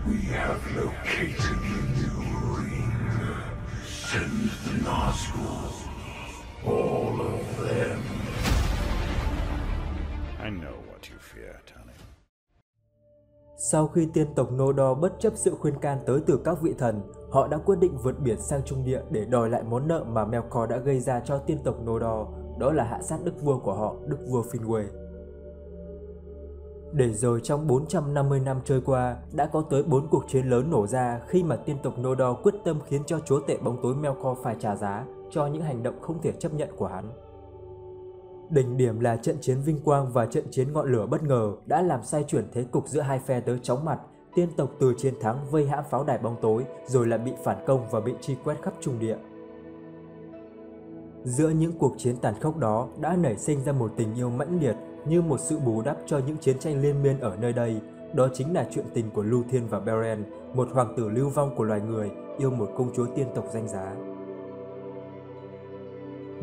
We have located the new ring. Send the Nazgûl. All of them. I know what you fear, Tony. Sau khi tiên tộc Noldor bất chấp sự khuyên can tới từ các vị thần, họ đã quyết định vượt biển sang Trung Địa để đòi lại món nợ mà Melkor đã gây ra cho tiên tộc Noldor, đó là hạ sát đức vua của họ, đức vua Finwë. Để rồi trong 450 năm trôi qua, đã có tới 4 cuộc chiến lớn nổ ra khi mà tiên tộc Noldor quyết tâm khiến cho chúa tể bóng tối Melkor phải trả giá cho những hành động không thể chấp nhận của hắn. Đỉnh điểm là trận chiến vinh quang và trận chiến ngọn lửa bất ngờ đã làm xoay chuyển thế cục giữa hai phe tới chóng mặt. Tiên tộc từ chiến thắng vây hãm pháo đài bóng tối rồi lại bị phản công và bị truy quét khắp Trung Địa. Giữa những cuộc chiến tàn khốc đó đã nảy sinh ra một tình yêu mãnh liệt như một sự bù đắp cho những chiến tranh liên miên ở nơi đây. Đó chính là chuyện tình của Lúthien và Beren, một hoàng tử lưu vong của loài người yêu một công chúa tiên tộc danh giá.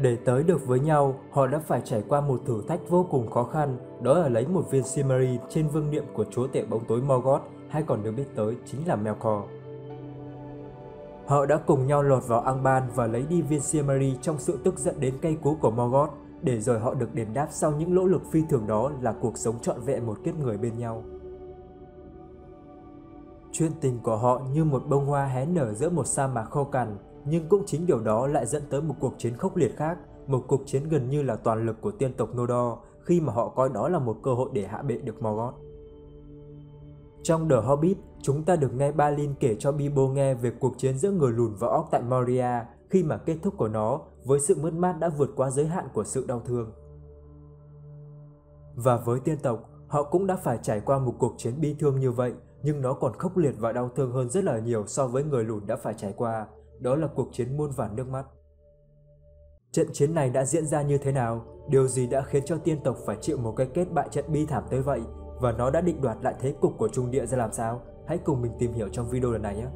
Để tới được với nhau, họ đã phải trải qua một thử thách vô cùng khó khăn, đó là lấy một viên Silmaril trên vương miện của chúa tể bóng tối Morgoth, hay còn được biết tới chính là Melkor. Họ đã cùng nhau lọt vào Angband và lấy đi viên Silmaril trong sự tức giận đến cay cú của Morgoth, để rồi họ được đền đáp sau những nỗ lực phi thường đó là cuộc sống trọn vẹn một kiếp người bên nhau. Chuyện tình của họ như một bông hoa hé nở giữa một sa mạc khô cằn, nhưng cũng chính điều đó lại dẫn tới một cuộc chiến khốc liệt khác, một cuộc chiến gần như là toàn lực của tiên tộc Noldor khi mà họ coi đó là một cơ hội để hạ bệ được Morgoth. Trong The Hobbit, chúng ta được nghe Balin kể cho Bilbo nghe về cuộc chiến giữa người lùn và orc tại Moria khi mà kết thúc của nó với sự mất mát đã vượt qua giới hạn của sự đau thương. Và với tiên tộc, họ cũng đã phải trải qua một cuộc chiến bi thương như vậy, nhưng nó còn khốc liệt và đau thương hơn rất là nhiều so với người lùn đã phải trải qua. Đó là cuộc chiến muôn vàn nước mắt. Trận chiến này đã diễn ra như thế nào? Điều gì đã khiến cho tiên tộc phải chịu một cái kết bại trận bi thảm tới vậy? Và nó đã định đoạt lại thế cục của Trung Địa ra làm sao? Hãy cùng mình tìm hiểu trong video lần này nhé!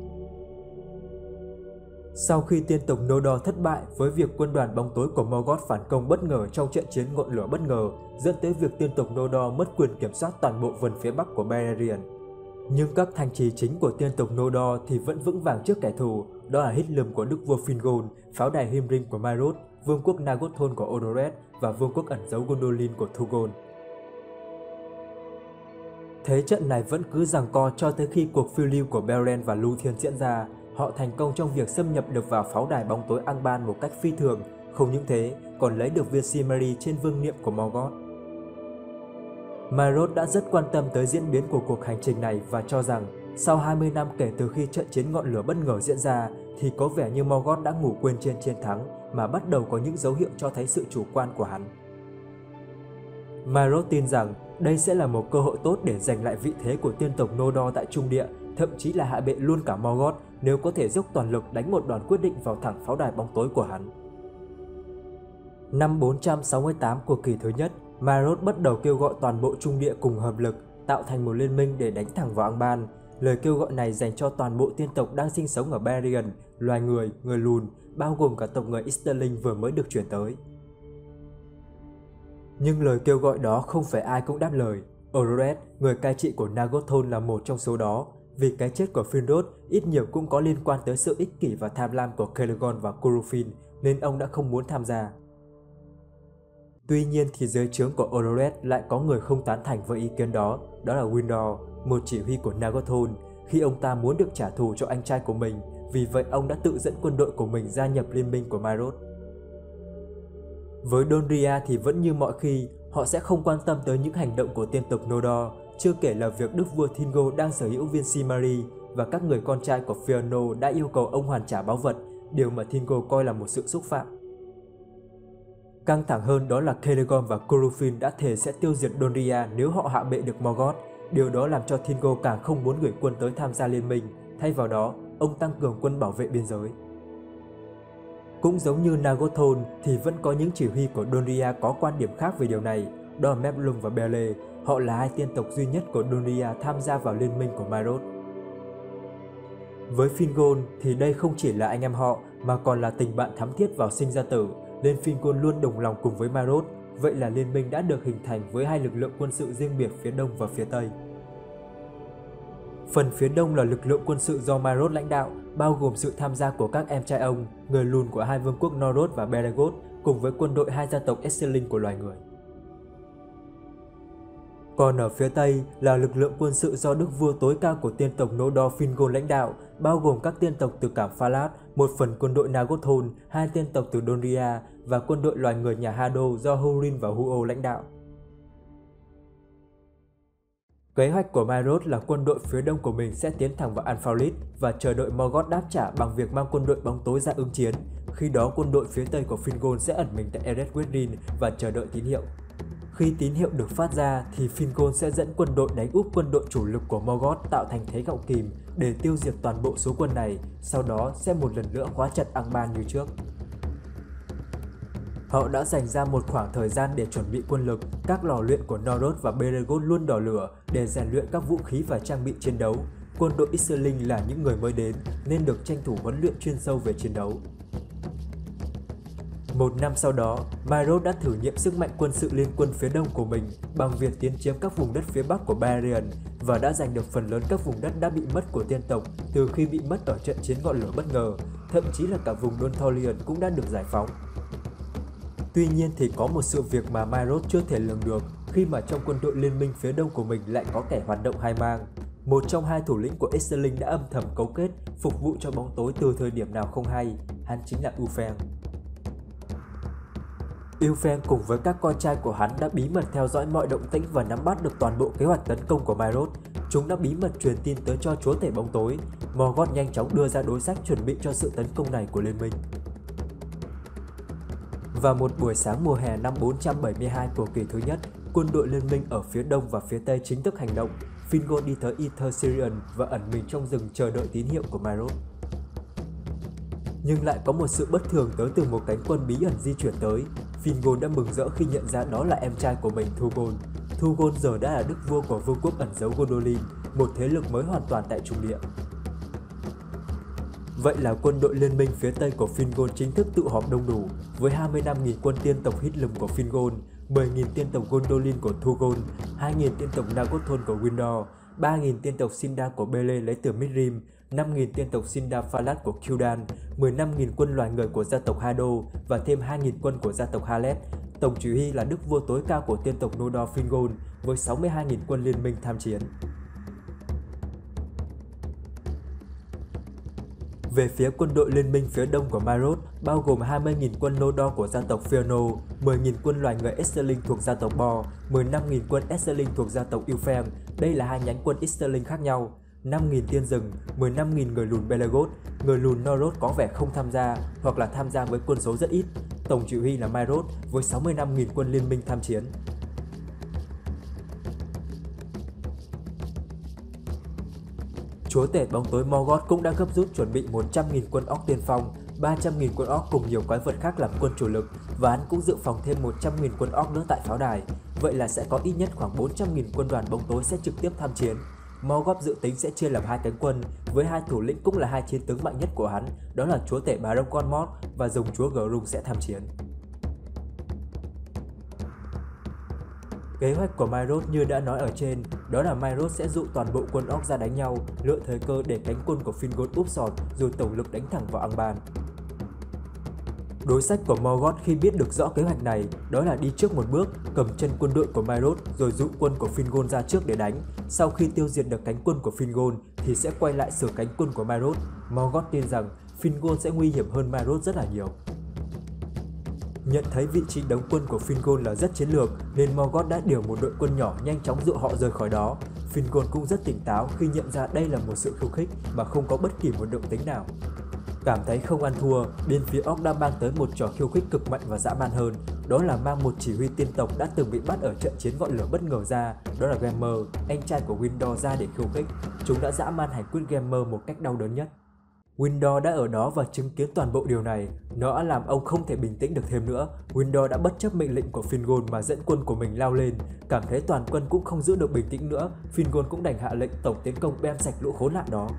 Sau khi tiên tộc Noldor thất bại với việc quân đoàn bóng tối của Morgoth phản công bất ngờ trong trận chiến ngọn lửa bất ngờ, dẫn tới việc tiên tộc Noldor mất quyền kiểm soát toàn bộ phần phía bắc của Beleriand. Nhưng các thành trì chính của tiên tộc Noldor thì vẫn vững vàng trước kẻ thù, đó là Hithlum của đức vua Fingon, pháo đài Himring của Myrod, vương quốc Nargothrond của Odoret và vương quốc ẩn giấu Gondolin của Thugon. Thế trận này vẫn cứ giằng co cho tới khi cuộc phiêu lưu của Beren và Lúthien diễn ra. Họ thành công trong việc xâm nhập được vào pháo đài bóng tối Angband một cách phi thường, không những thế còn lấy được viên Silmaril trên vương miện của Morgoth. Myrod đã rất quan tâm tới diễn biến của cuộc hành trình này và cho rằng sau 20 năm kể từ khi trận chiến ngọn lửa bất ngờ diễn ra thì có vẻ như Morgoth đã ngủ quên trên chiến thắng mà bắt đầu có những dấu hiệu cho thấy sự chủ quan của hắn. Myrod tin rằng đây sẽ là một cơ hội tốt để giành lại vị thế của tiên tộc Noldor tại Trung Địa, thậm chí là hạ bệ luôn cả Morgoth nếu có thể dốc toàn lực đánh một đòn quyết định vào thẳng pháo đài bóng tối của hắn. Năm 468 của kỳ thứ nhất, Myrod bắt đầu kêu gọi toàn bộ Trung Địa cùng hợp lực, tạo thành một liên minh để đánh thẳng vào Angband. Lời kêu gọi này dành cho toàn bộ tiên tộc đang sinh sống ở Beleriand, loài người, người lùn, bao gồm cả tộc người Easterling vừa mới được chuyển tới. Nhưng lời kêu gọi đó không phải ai cũng đáp lời. Odoret, người cai trị của Nargothrond là một trong số đó, vì cái chết của Finrod ít nhiều cũng có liên quan tới sự ích kỷ và tham lam của Celegon và Curufin, nên ông đã không muốn tham gia. Tuy nhiên thì dưới trướng của Odoret lại có người không tán thành với ý kiến đó, đó là Windor, một chỉ huy của Nargothrond, khi ông ta muốn được trả thù cho anh trai của mình, vì vậy ông đã tự dẫn quân đội của mình gia nhập liên minh của Myrod. Với Donria thì vẫn như mọi khi, họ sẽ không quan tâm tới những hành động của tiên tộc Noldor, chưa kể là việc đức vua Thingol đang sở hữu viên Silmaril và các người con trai của Fëanor đã yêu cầu ông hoàn trả báu vật, điều mà Thingol coi là một sự xúc phạm. Căng thẳng hơn đó là Celegon và Curufin đã thề sẽ tiêu diệt Donria nếu họ hạ bệ được Morgoth. Điều đó làm cho Thingol càng không muốn gửi quân tới tham gia liên minh, thay vào đó, ông tăng cường quân bảo vệ biên giới. Cũng giống như Nargothrond thì vẫn có những chỉ huy của Donria có quan điểm khác về điều này, đó là Meblung và Bele, họ là hai tiên tộc duy nhất của Donria tham gia vào liên minh của Myrod. Với Fingon thì đây không chỉ là anh em họ mà còn là tình bạn thắm thiết vào sinh ra tử, nên Fingon luôn đồng lòng cùng với Myrod, vậy là liên minh đã được hình thành với hai lực lượng quân sự riêng biệt phía đông và phía tây. Phần phía đông là lực lượng quân sự do Myros lãnh đạo, bao gồm sự tham gia của các em trai ông, người lùn của hai vương quốc Norod và Beregoth, cùng với quân đội hai gia tộc Esselin của loài người. Còn ở phía tây là lực lượng quân sự do đức vua tối cao của tiên tộc Nodor Fingon lãnh đạo, bao gồm các tiên tộc từ cảng Falas, một phần quân đội Nagothon, hai tiên tộc từ Donria và quân đội loài người nhà Hado do Hurin và Huo lãnh đạo. Kế hoạch của Myros là quân đội phía đông của mình sẽ tiến thẳng vào Anfalit và chờ đợi Morgoth đáp trả bằng việc mang quân đội bóng tối ra ứng chiến. Khi đó quân đội phía tây của Fingon sẽ ẩn mình tại Eret Wedrin và chờ đợi tín hiệu. Khi tín hiệu được phát ra thì Fingon sẽ dẫn quân đội đánh úp quân đội chủ lực của Morgoth tạo thành thế gọng kìm để tiêu diệt toàn bộ số quân này, sau đó sẽ một lần nữa khóa chặt Angband như trước. Họ đã dành ra một khoảng thời gian để chuẩn bị quân lực, các lò luyện của Norod và Beregoth luôn đỏ lửa để rèn luyện các vũ khí và trang bị chiến đấu. Quân đội Isserling là những người mới đến nên được tranh thủ huấn luyện chuyên sâu về chiến đấu. Một năm sau đó, Myros đã thử nghiệm sức mạnh quân sự liên quân phía đông của mình bằng việc tiến chiếm các vùng đất phía bắc của Beleriand và đã giành được phần lớn các vùng đất đã bị mất của tiên tộc từ khi bị mất ở trận chiến ngọn lửa bất ngờ, thậm chí là cả vùng Dontholion cũng đã được giải phóng. Tuy nhiên thì có một sự việc mà Myros chưa thể lường được khi mà trong quân đội liên minh phía đông của mình lại có kẻ hoạt động hai mang. Một trong hai thủ lĩnh của Esselin đã âm thầm cấu kết phục vụ cho bóng tối từ thời điểm nào không hay, hắn chính là Ulfeng. Ulfeng cùng với các con trai của hắn đã bí mật theo dõi mọi động tĩnh và nắm bắt được toàn bộ kế hoạch tấn công của Myros. Chúng đã bí mật truyền tin tới cho chúa tể bóng tối. Morgoth nhanh chóng đưa ra đối sách chuẩn bị cho sự tấn công này của liên minh. Vào một buổi sáng mùa hè năm 472 của kỳ thứ nhất, quân đội liên minh ở phía đông và phía tây chính thức hành động. Fingon đi tới Aether Sirion và ẩn mình trong rừng chờ đợi tín hiệu của Myros. Nhưng lại có một sự bất thường tới từ một cánh quân bí ẩn di chuyển tới. Fingon đã mừng rỡ khi nhận ra đó là em trai của mình Thugon. Thugon giờ đã là đức vua của vương quốc ẩn giấu Gondolin, một thế lực mới hoàn toàn tại Trung Địa. Vậy là quân đội liên minh phía tây của Fingon chính thức tụ họp đông đủ, với 25.000 quân tiên tộc Hithlum của Fingon, 10.000 tiên tộc Gondolin của Thugon, 2.000 tiên tộc Nagothon của Windor, 3.000 tiên tộc Sindar của Bele lấy từ Midrim, 5.000 tiên tộc Sindar Falas của Kuldan, 15.000 quân loài người của gia tộc Hado và thêm 2.000 quân của gia tộc Halet. Tổng chỉ huy là đức vua tối cao của tiên tộc Nodor Fingon với 62.000 quân liên minh tham chiến. Về phía quân đội liên minh phía đông của Myros, bao gồm 20.000 quân Nodor của gia tộc Fëanor, 10.000 quân loài người Esselin thuộc gia tộc Bo, 15.000 quân Esselin thuộc gia tộc Ulfeng. Đây là hai nhánh quân Esselin khác nhau. 5.000 tiên rừng, 15.000 người lùn Beregoth, người lùn Norod có vẻ không tham gia hoặc là tham gia với quân số rất ít. Tổng chỉ huy là Myros với 65.000 quân liên minh tham chiến. Chúa tể bóng tối Morgoth cũng đã gấp rút chuẩn bị 100.000 quân orc tiên phong, 300.000 quân orc cùng nhiều quái vật khác làm quân chủ lực và hắn cũng dự phòng thêm 100.000 quân orc nữa tại pháo đài. Vậy là sẽ có ít nhất khoảng 400.000 quân đoàn bóng tối sẽ trực tiếp tham chiến. Morgoth dự tính sẽ chia làm hai cánh quân, với hai thủ lĩnh cũng là hai chiến tướng mạnh nhất của hắn, đó là chúa tể Barong Con Morth và rồng chúa Grung sẽ tham chiến. Kế hoạch của Myros như đã nói ở trên, đó là Myros sẽ dụ toàn bộ quân orc ra đánh nhau, lựa thời cơ để cánh quân của Fingon úp sọt rồi tổng lực đánh thẳng vào Angband. Đối sách của Morgoth khi biết được rõ kế hoạch này, đó là đi trước một bước, cầm chân quân đội của Myros rồi dụ quân của Fingon ra trước để đánh. Sau khi tiêu diệt được cánh quân của Fingon thì sẽ quay lại sửa cánh quân của Myros. Morgoth tin rằng Fingon sẽ nguy hiểm hơn Myros rất là nhiều. Nhận thấy vị trí đóng quân của Fingon là rất chiến lược nên Morgoth đã điều một đội quân nhỏ nhanh chóng dụ họ rời khỏi đó. Fingon cũng rất tỉnh táo khi nhận ra đây là một sự khiêu khích mà không có bất kỳ một động tĩnh nào. Cảm thấy không ăn thua, bên phía orc đã mang tới một trò khiêu khích cực mạnh và dã man hơn, đó là mang một chỉ huy tiên tộc đã từng bị bắt ở trận chiến ngọn lửa bất ngờ ra, đó là Gemmer, anh trai của Windor ra để khiêu khích. Chúng đã dã man hành quyết Gemmer một cách đau đớn nhất. Windor đã ở đó và chứng kiến toàn bộ điều này, nó đã làm ông không thể bình tĩnh được thêm nữa. Windor đã bất chấp mệnh lệnh của Fingon mà dẫn quân của mình lao lên, cảm thấy toàn quân cũng không giữ được bình tĩnh nữa, Fingon cũng đành hạ lệnh tổng tiến công bem sạch lũ khốn nạn đó.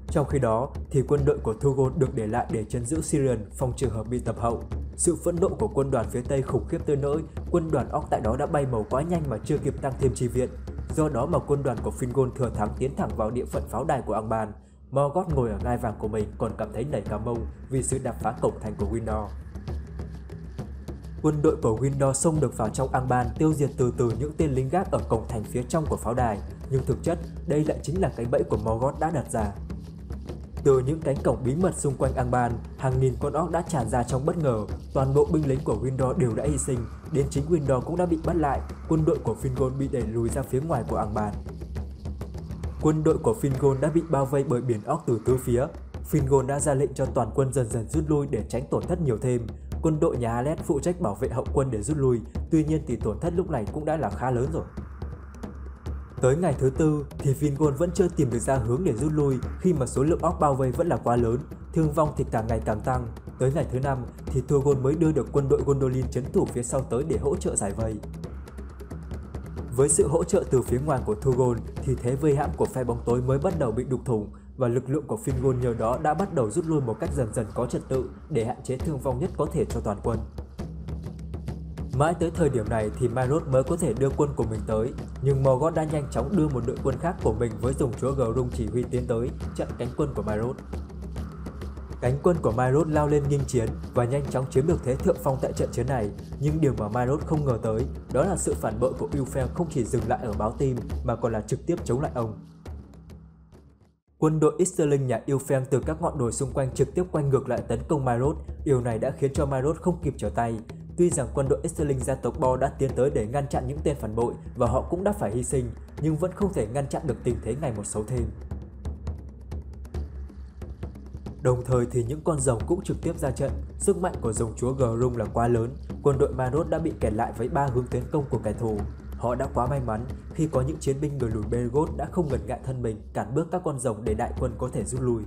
Trong khi đó thì quân đội của Thugon được để lại để trấn giữ Sirion phòng trường hợp bị tập hậu. Sự phẫn nộ của quân đoàn phía Tây khủng khiếp tới nỗi quân đoàn orc tại đó đã bay màu quá nhanh mà chưa kịp tăng thêm chi viện. Do đó mà quân đoàn của Fingon thừa thắng tiến thẳng vào địa phận pháo đài của Angband. Morgoth ngồi ở ngai vàng của mình còn cảm thấy nảy cả mông vì sự đập phá cổng thành của Windor. Quân đội của Windor xông được vào trong Angband, tiêu diệt từ từ những tên lính gác ở cổng thành phía trong của pháo đài, nhưng thực chất đây lại chính là cái bẫy của Morgoth đã đặt ra. Từ những cánh cổng bí mật xung quanh Angband, hàng nghìn con orc đã tràn ra trong bất ngờ, toàn bộ binh lính của Windor đều đã hy sinh, đến chính Windor cũng đã bị bắt lại, quân đội của Fingon bị đẩy lùi ra phía ngoài của Angband. Quân đội của Fingon đã bị bao vây bởi biển orc từ tứ phía. Fingon đã ra lệnh cho toàn quân dần dần rút lui để tránh tổn thất nhiều thêm. Quân đội nhà Alet phụ trách bảo vệ hậu quân để rút lui, tuy nhiên thì tổn thất lúc này cũng đã là khá lớn rồi. Tới ngày thứ tư thì Fingon vẫn chưa tìm được ra hướng để rút lui khi mà số lượng orc bao vây vẫn là quá lớn, thương vong thì càng ngày càng tăng. Tới ngày thứ năm thì Turgon mới đưa được quân đội Gondolin trấn thủ phía sau tới để hỗ trợ giải vây. Với sự hỗ trợ từ phía ngoài của Turgon thì thế vây hãm của phe bóng tối mới bắt đầu bị đục thủng và lực lượng của Fingon nhờ đó đã bắt đầu rút lui một cách dần dần có trật tự để hạn chế thương vong nhất có thể cho toàn quân. Mãi tới thời điểm này thì Maelord mới có thể đưa quân của mình tới, nhưng Morgoth đã nhanh chóng đưa một đội quân khác của mình với dòng chúa Grung chỉ huy tiến tới chặn cánh quân của Maelord. Cánh quân của Maelord lao lên nghênh chiến và nhanh chóng chiếm được thế thượng phong tại trận chiến này, nhưng điều mà Maelord không ngờ tới đó là sự phản bội của Ulfhere không chỉ dừng lại ở báo tin mà còn là trực tiếp chống lại ông. Quân đội Easterling nhà Ulfhere từ các ngọn đồi xung quanh trực tiếp quay ngược lại tấn công Maelord, điều này đã khiến cho Maelord không kịp trở tay. Tuy rằng quân đội Easterling gia tộc Bo đã tiến tới để ngăn chặn những tên phản bội và họ cũng đã phải hy sinh, nhưng vẫn không thể ngăn chặn được tình thế ngày một xấu thêm. Đồng thời thì những con rồng cũng trực tiếp ra trận, sức mạnh của dòng chúa Grung là quá lớn, quân đội Maelord đã bị kẹt lại với 3 hướng tiến công của kẻ thù. Họ đã quá may mắn khi có những chiến binh người lùn Beregoth đã không ngần ngại thân mình cản bước các con rồng để đại quân có thể rút lui.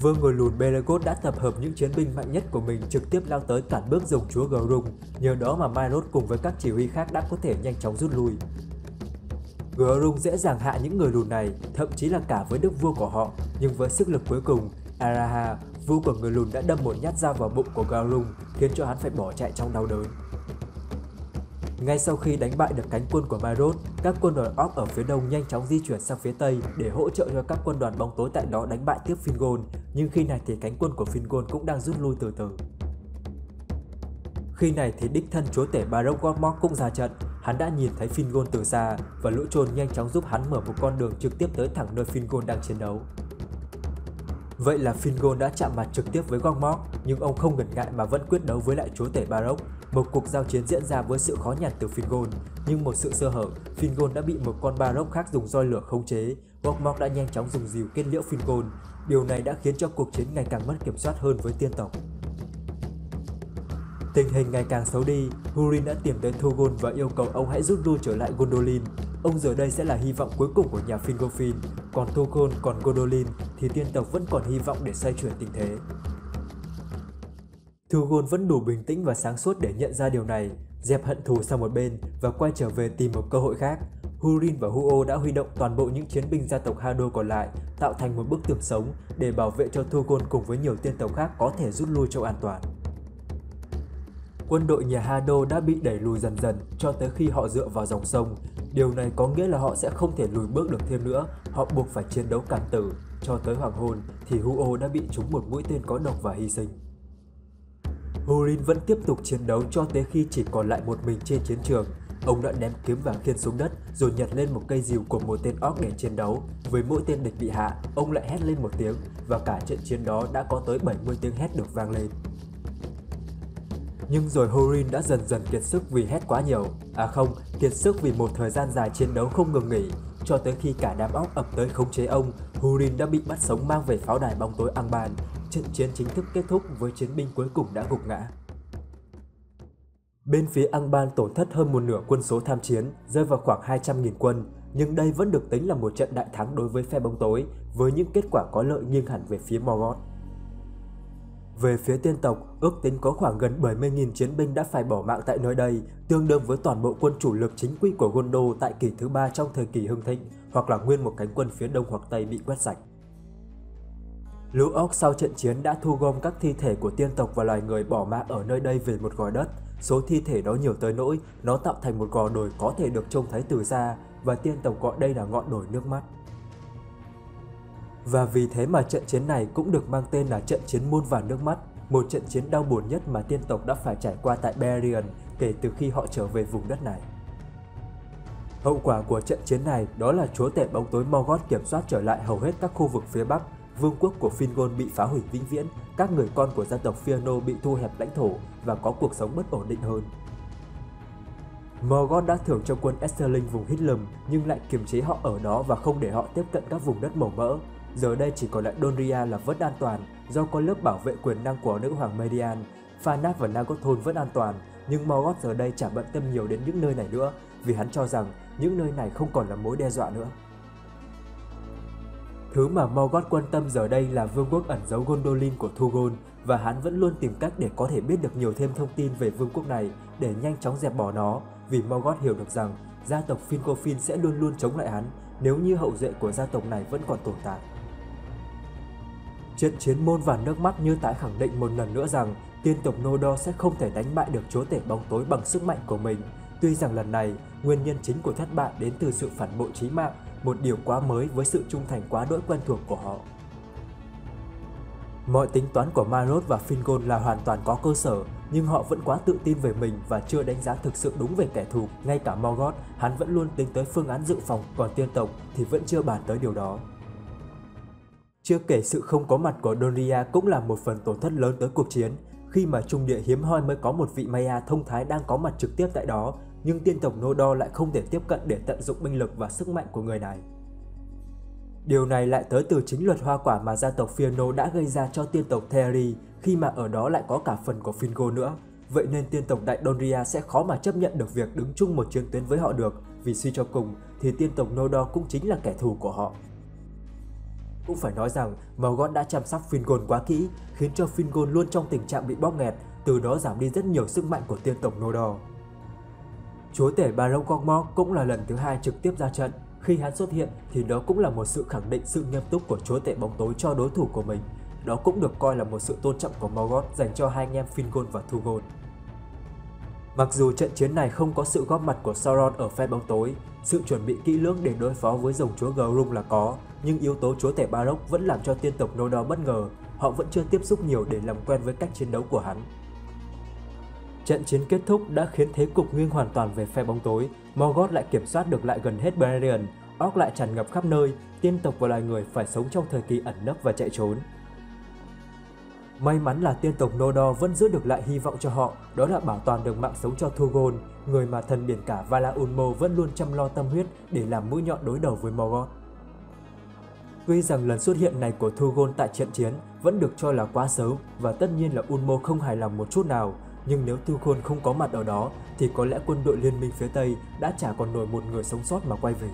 Vương người lùn Beregoth đã tập hợp những chiến binh mạnh nhất của mình trực tiếp lao tới cản bước dòng chúa Grung, nhờ đó mà Maelord cùng với các chỉ huy khác đã có thể nhanh chóng rút lui. Grung dễ dàng hạ những người lùn này, thậm chí là cả với đức vua của họ, nhưng với sức lực cuối cùng, Araha, vua của người lùn đã đâm một nhát dao vào bụng của Grung, khiến cho hắn phải bỏ chạy trong đau đớn. Ngay sau khi đánh bại được cánh quân của Maelord, các quân đoàn orc ở phía đông nhanh chóng di chuyển sang phía tây để hỗ trợ cho các quân đoàn bóng tối tại đó đánh bại tiếp Fingon, nhưng khi này thì cánh quân của Fingon cũng đang rút lui từ từ. Khi này thì đích thân chúa tể Barrock Gottmog cũng ra trận, hắn đã nhìn thấy Fingon từ xa và lũ trồn nhanh chóng giúp hắn mở một con đường trực tiếp tới thẳng nơi Fingon đang chiến đấu. Vậy là Fingon đã chạm mặt trực tiếp với Gottmog, nhưng ông không ngần ngại mà vẫn quyết đấu với lại chúa tể Barrock. Một cuộc giao chiến diễn ra với sự khó nhằn từ Fingon, nhưng một sự sơ hở, Fingon đã bị một con Barrock khác dùng roi lửa khống chế. Gottmog đã nhanh chóng dùng rìu kết liễu Fingon. Điều này đã khiến cho cuộc chiến ngày càng mất kiểm soát hơn với tiên tộc. Tình hình ngày càng xấu đi, Húrin đã tìm tới Turgon và yêu cầu ông hãy rút lui trở lại Gondolin. Ông giờ đây sẽ là hy vọng cuối cùng của nhà Fingolfin, còn Turgon còn Gondolin thì tiên tộc vẫn còn hy vọng để xoay chuyển tình thế. Turgon vẫn đủ bình tĩnh và sáng suốt để nhận ra điều này, dẹp hận thù sang một bên và quay trở về tìm một cơ hội khác. Húrin và Huo đã huy động toàn bộ những chiến binh gia tộc Hador còn lại, tạo thành một bức tường sống để bảo vệ cho Turgon cùng với nhiều tiên tộc khác có thể rút lui trong an toàn. Quân đội nhà Hador đã bị đẩy lùi dần dần cho tới khi họ dựa vào dòng sông. Điều này có nghĩa là họ sẽ không thể lùi bước được thêm nữa, họ buộc phải chiến đấu cản tử. Cho tới hoàng hôn thì Huo đã bị trúng một mũi tên có độc và hy sinh. Húrin vẫn tiếp tục chiến đấu cho tới khi chỉ còn lại một mình trên chiến trường. Ông đã ném kiếm và khiên xuống đất rồi nhặt lên một cây rìu của một tên orc để chiến đấu. Với mỗi tên địch bị hạ, ông lại hét lên một tiếng và cả trận chiến đó đã có tới 70 tiếng hét được vang lên. Nhưng rồi Húrin đã dần dần kiệt sức vì hét quá nhiều. Kiệt sức vì một thời gian dài chiến đấu không ngừng nghỉ. Cho tới khi cả đám orc ập tới khống chế ông, Húrin đã bị bắt sống mang về pháo đài bóng tối Angband. Trận chiến chính thức kết thúc với chiến binh cuối cùng đã gục ngã. Bên phía Angband tổn thất hơn một nửa quân số tham chiến, rơi vào khoảng 200.000 quân, nhưng đây vẫn được tính là một trận đại thắng đối với phe bóng tối, với những kết quả có lợi nghiêng hẳn về phía Morgoth. Về phía tiên tộc, ước tính có khoảng gần 70.000 chiến binh đã phải bỏ mạng tại nơi đây, tương đương với toàn bộ quân chủ lực chính quy của Gondor tại kỷ thứ 3 trong thời kỳ hưng thịnh, hoặc là nguyên một cánh quân phía đông hoặc tây bị quét sạch. Lũ orc sau trận chiến đã thu gom các thi thể của tiên tộc và loài người bỏ mạng ở nơi đây về một gò đất. Số thi thể đó nhiều tới nỗi nó tạo thành một gò đồi có thể được trông thấy từ xa, và tiên tộc gọi đây là ngọn đồi nước mắt. Và vì thế mà trận chiến này cũng được mang tên là trận chiến muôn vàn nước mắt, một trận chiến đau buồn nhất mà tiên tộc đã phải trải qua tại Beleriand kể từ khi họ trở về vùng đất này. Hậu quả của trận chiến này đó là chúa tể bóng tối Morgoth kiểm soát trở lại hầu hết các khu vực phía Bắc, vương quốc của Fingon bị phá hủy vĩnh viễn, các người con của gia tộc Fëanor bị thu hẹp lãnh thổ và có cuộc sống bất ổn định hơn. Morgoth đã thưởng cho quân Esterling vùng Hithlum nhưng lại kiềm chế họ ở đó và không để họ tiếp cận các vùng đất màu mỡ. Giờ đây chỉ còn lại Donria là vẫn an toàn do có lớp bảo vệ quyền năng của nữ hoàng Median. Fanat và Nagothon vẫn an toàn, nhưng Morgoth giờ đây chả bận tâm nhiều đến những nơi này nữa vì hắn cho rằng những nơi này không còn là mối đe dọa nữa. Thứ mà Morgoth quan tâm giờ đây là vương quốc ẩn giấu Gondolin của Thugon, và hắn vẫn luôn tìm cách để có thể biết được nhiều thêm thông tin về vương quốc này để nhanh chóng dẹp bỏ nó, vì Morgoth hiểu được rằng gia tộc Fincofin sẽ luôn luôn chống lại hắn nếu như hậu duệ của gia tộc này vẫn còn tồn tại. Trận chiến muôn vàn nước mắt như tái khẳng định một lần nữa rằng tiên tộc Nodor sẽ không thể đánh bại được chúa tể bóng tối bằng sức mạnh của mình. Tuy rằng lần này, nguyên nhân chính của thất bại đến từ sự phản bội chí mạng, một điều quá mới với sự trung thành quá đỗi quen thuộc của họ. Mọi tính toán của Marod và Fingon là hoàn toàn có cơ sở, nhưng họ vẫn quá tự tin về mình và chưa đánh giá thực sự đúng về kẻ thù. Ngay cả Morgoth, hắn vẫn luôn tính tới phương án dự phòng, còn tiên tộc thì vẫn chưa bàn tới điều đó. Chưa kể sự không có mặt của Donria cũng là một phần tổn thất lớn tới cuộc chiến, khi mà trung địa hiếm hoi mới có một vị Maya thông thái đang có mặt trực tiếp tại đó, nhưng tiên tộc Nodor lại không thể tiếp cận để tận dụng binh lực và sức mạnh của người này. Điều này lại tới từ chính luật hoa quả mà gia tộc Fëanor đã gây ra cho tiên tộc Theari, khi mà ở đó lại có cả phần của Fingon nữa. Vậy nên tiên tộc Đại Donria sẽ khó mà chấp nhận được việc đứng chung một chiến tuyến với họ được, vì suy cho cùng thì tiên tộc Nodor cũng chính là kẻ thù của họ. Cũng phải nói rằng Morgoth đã chăm sóc Fingon quá kỹ, khiến cho Fingon luôn trong tình trạng bị bóp nghẹt, từ đó giảm đi rất nhiều sức mạnh của tiên tộc Nodor. Chúa tể Barrow Gormor cũng là lần thứ hai trực tiếp ra trận. Khi hắn xuất hiện thì đó cũng là một sự khẳng định sự nghiêm túc của chúa tể bóng tối cho đối thủ của mình. Đó cũng được coi là một sự tôn trọng của Morgoth dành cho hai anh em Fingon và Thugon. Mặc dù trận chiến này không có sự góp mặt của Sauron ở phe bóng tối, sự chuẩn bị kỹ lưỡng để đối phó với rồng chúa Grung là có, nhưng yếu tố chúa tể Barrow vẫn làm cho tiên tộc Nodor bất ngờ. Họ vẫn chưa tiếp xúc nhiều để làm quen với cách chiến đấu của hắn. Trận chiến kết thúc đã khiến thế cục nghiêng hoàn toàn về phe bóng tối. Morgoth lại kiểm soát được lại gần hết Beleriand, orc lại tràn ngập khắp nơi, tiên tộc và loài người phải sống trong thời kỳ ẩn nấp và chạy trốn. May mắn là tiên tộc Nodor vẫn giữ được lại hy vọng cho họ, đó là bảo toàn được mạng sống cho Thugon, người mà thần biển cả Vala Ulmo vẫn luôn chăm lo tâm huyết để làm mũi nhọn đối đầu với Morgoth. Tuy rằng lần xuất hiện này của Thugon tại trận chiến vẫn được cho là quá sớm và tất nhiên là Ulmo không hài lòng một chút nào, nhưng nếu Thugon không có mặt ở đó thì có lẽ quân đội liên minh phía Tây đã chả còn nổi một người sống sót mà quay về.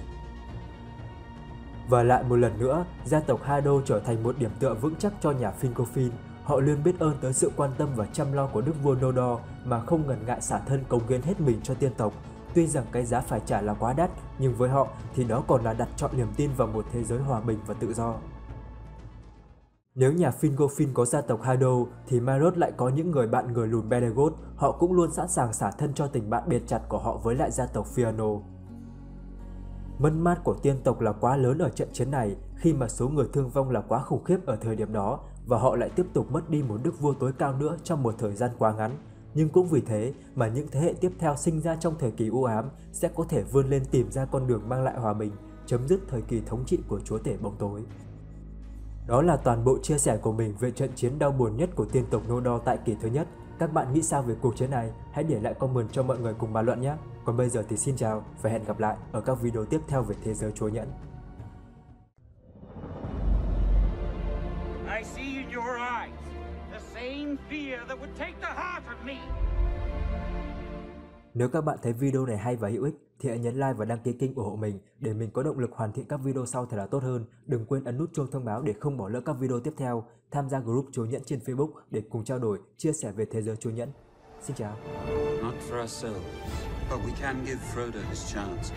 Và lại một lần nữa, gia tộc Haddo trở thành một điểm tựa vững chắc cho nhà Fincofin. Họ luôn biết ơn tới sự quan tâm và chăm lo của đức vua Nodor mà không ngần ngại xả thân cống hiến hết mình cho tiên tộc. Tuy rằng cái giá phải trả là quá đắt, nhưng với họ thì đó còn là đặt trọn niềm tin vào một thế giới hòa bình và tự do. Nếu nhà Fincofin có gia tộc Haddo thì Marod lại có những người bạn người lùn Beregoth, họ cũng luôn sẵn sàng xả thân cho tình bạn biệt chặt của họ với lại gia tộc Fëanor. Mất mát của tiên tộc là quá lớn ở trận chiến này khi mà số người thương vong là quá khủng khiếp ở thời điểm đó, và họ lại tiếp tục mất đi một đức vua tối cao nữa trong một thời gian quá ngắn. Nhưng cũng vì thế mà những thế hệ tiếp theo sinh ra trong thời kỳ u ám sẽ có thể vươn lên tìm ra con đường mang lại hòa bình, chấm dứt thời kỳ thống trị của chúa tể bóng tối. Đó là toàn bộ chia sẻ của mình về trận chiến đau buồn nhất của tiên tộc Nodor tại kỳ thứ nhất. Các bạn nghĩ sao về cuộc chiến này? Hãy để lại comment cho mọi người cùng bàn luận nhé! Còn bây giờ thì xin chào và hẹn gặp lại ở các video tiếp theo về thế giới Chúa Nhẫn. I see in your eyes the same fear that would take the heart of me. Nếu các bạn thấy video này hay và hữu ích thì hãy nhấn like và đăng ký kênh ủng hộ mình để mình có động lực hoàn thiện các video sau thật là tốt hơn. Đừng quên ấn nút chuông thông báo để không bỏ lỡ các video tiếp theo. Tham gia group Chúa Nhẫn trên Facebook để cùng trao đổi, chia sẻ về thế giới Chúa Nhẫn. Xin chào. Not for ourselves, but we can give Frodo his chance.